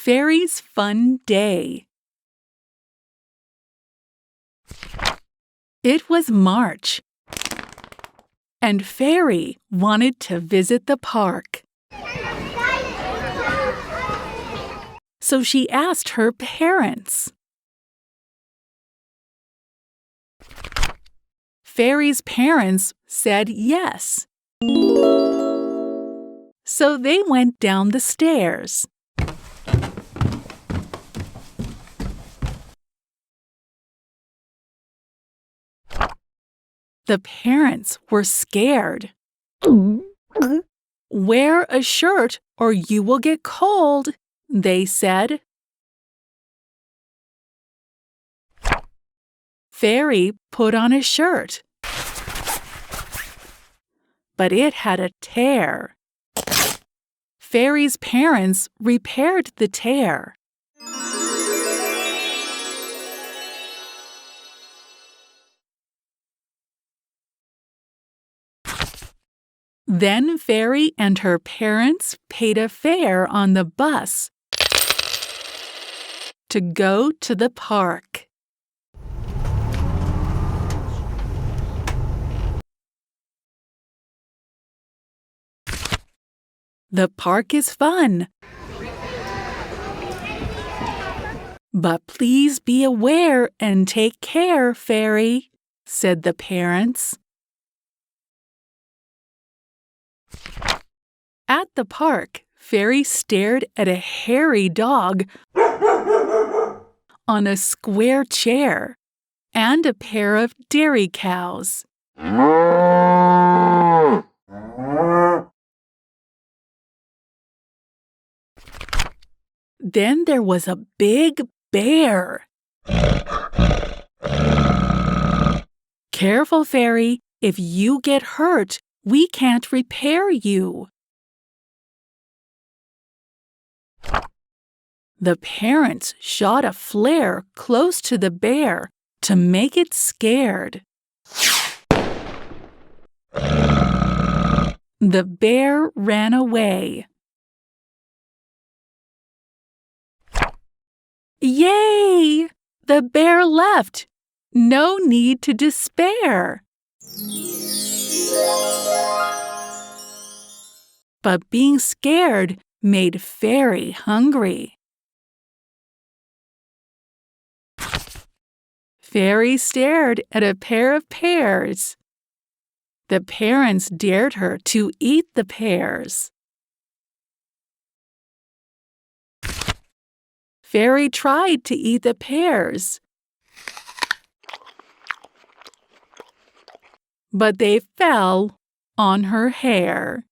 Fairy's Fun Day. It was March, and Fairy wanted to visit the park. So she asked her parents. Fairy's parents said yes. So they went down the stairs. The parents were scared. "Wear a shirt or you will get cold," they said. Fairy put on a shirt, but it had a tear. Fairy's parents repaired the tear. Then Fairy and her parents paid a fare on the bus to go to the park. The park is fun. But please be aware and take care, Fairy, said the parents. At the park, Fairy stared at a hairy dog on a square chair and a pair of dairy cows. Then there was a big bear. Careful, Fairy. If you get hurt, we can't repair you. The parents shot a flare close to the bear to make it scared. The bear ran away. Yay! The bear left. No need to despair. But being scared made Fairy hungry. Fairy stared at a pair of pears. The parents dared her to eat the pears. Fairy tried to eat the pears, but they fell on her hair.